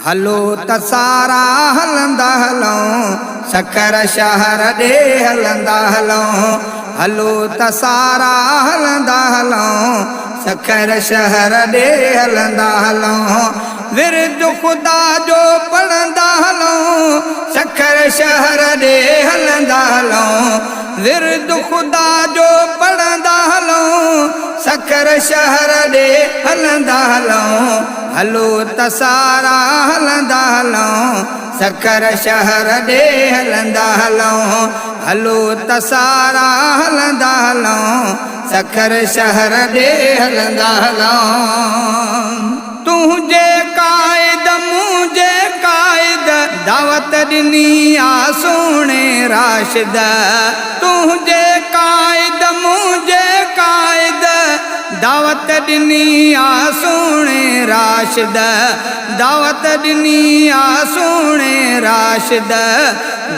हलो त सारा हलंदा हलूं सखर शहर ॾे हलंदा हलूं। हलो त सारा हलंदा हलूं सखर शहर ॾे हलंदा हलूं। विरद ख़ुदा जो पढ़ंदा हलूं सखर शहर ॾे हलंदा हलूं। विरद ख़ुदा जो पढ़ंदा हलूं सखर शहर ॾे हलंदा हलूं। हलो त सारा हलंदा हलूं सखर शहर ॾे हलंदा हलूं। हलो त सारा हलंदा हलूं सखर शहर ॾे हलंदा हलूं। तुंहिंजे क़ाइद मुंहिंजे क़ाइद दावत ॾिनी आ सुहिणे राशिद। तुंहिंजे क़ाइद मुंहिंजे क़ाइद दावत ॾिनी आ सुहिणे राशिद। दावत ॾिनी आ सुहिणे राशिद।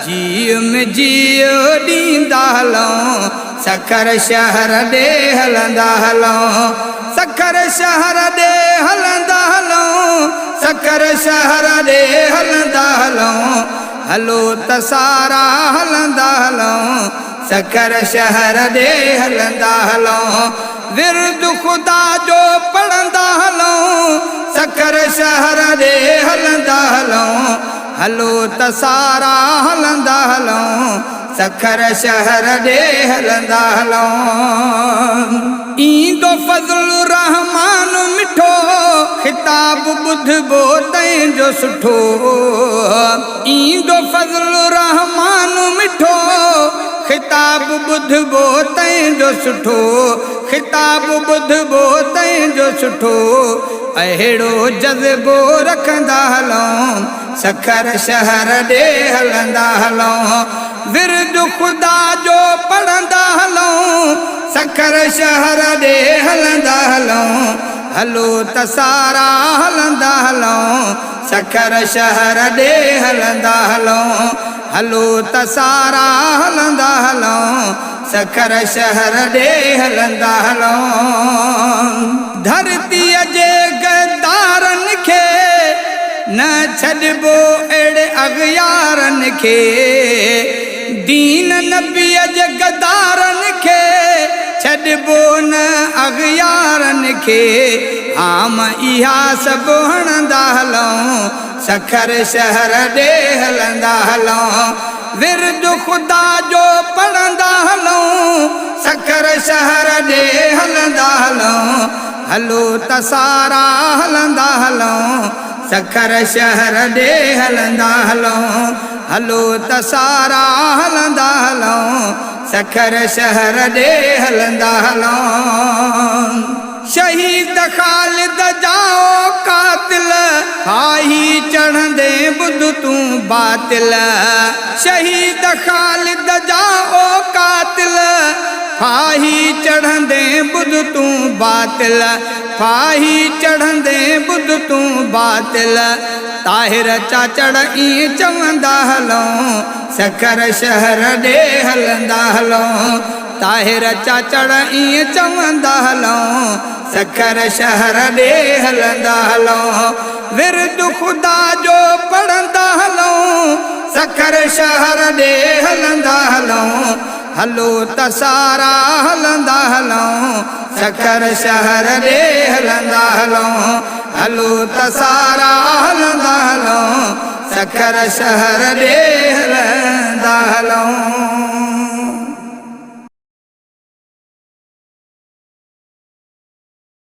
जीअ में जीअ ॾींदा हलूं सखर शहर ॾे हलंदा हलूं। सखर शहर ॾे हलंदा हलूं सखर शहर ॾे हलंदा हलूं। हलो त सारा हलंदा हलूं सखर शहर ॾे हलंदा हलूं। विरद ख़ुदा जो पढ़ंदा हलूं सखर शहर ॾे हलंदा हलूं। हलो त सारा हलंदा हलूं सखर शहर ॾे हलंदा हलूं। ईंदो फज़ल रहमान मिठो ख़िताब ॿुधबो तंहिंजो सुठो। ईंदो फज़ल रहमान मिठो ख़िताब ॿुधबो तंहिंजो सुठो। ख़िताब ॿुधबो तंहिंजो सुठो। अहिड़ो जज़्बो रखंदा हलूं सखर शहर ॾे हलंदा हलूं। विरद ख़ुदा जो पढ़ंदा हलूं सखर शहर ॾे हलंदा हलूं। हलो त सारा हलंदा हलूं सखर शहर ॾे हलंदा हलूं। हलो त सारा हलंदा हलूं सखर शहर ॾे हलंदा हलूं। धरतीअ जे गद्दारनि खे न छॾिबो अहिड़े अग़ियारनि खे। दीन नबीअ जे गद्दारनि खे छॾिबो न अग़ियारनि खे। आम इहा सभु हणंदा हलूं सखर शहर ॾे हलंदा हलूं। विरद ख़ुदा जो पढ़ंदा हलूं सखर शहर ॾे हलंदा हलूं। हलो त सारा हलंदा हलूं सखर शहर ॾे हलंदा हलूं। हलो त सारा हलंदा हलूं सखर शहर ॾे हलंदा हलूं। शहीद ख़ालिद जाओ कातिल फाही चढ़ंदे ॿुध तूं बातिल। शहीद ख़ालिद जाओ कातिल फाही चढ़ंदे ॿुध तूं बातिल। फाही चढ़ंदे ॿुध तूं बातिल। ताहिर चाचड़ ईअं चवंदा हलूं सखर शहर ॾे हलंदा हलूं। ताहिर चाचड़ ईअं चवंदा हलूं सखर शहर ॾे हलंदा हलूं। विरद ख़ुदा जो पढ़ंदा हलूं सखर शहर ॾे हलंदा हलूं। हलो त सारा हलंदा हलूं सखर शहर ॾे हलंदा हलूं। हलो त सारा हलंदा हलूं सखर शहर ॾे हलंदा हलूं।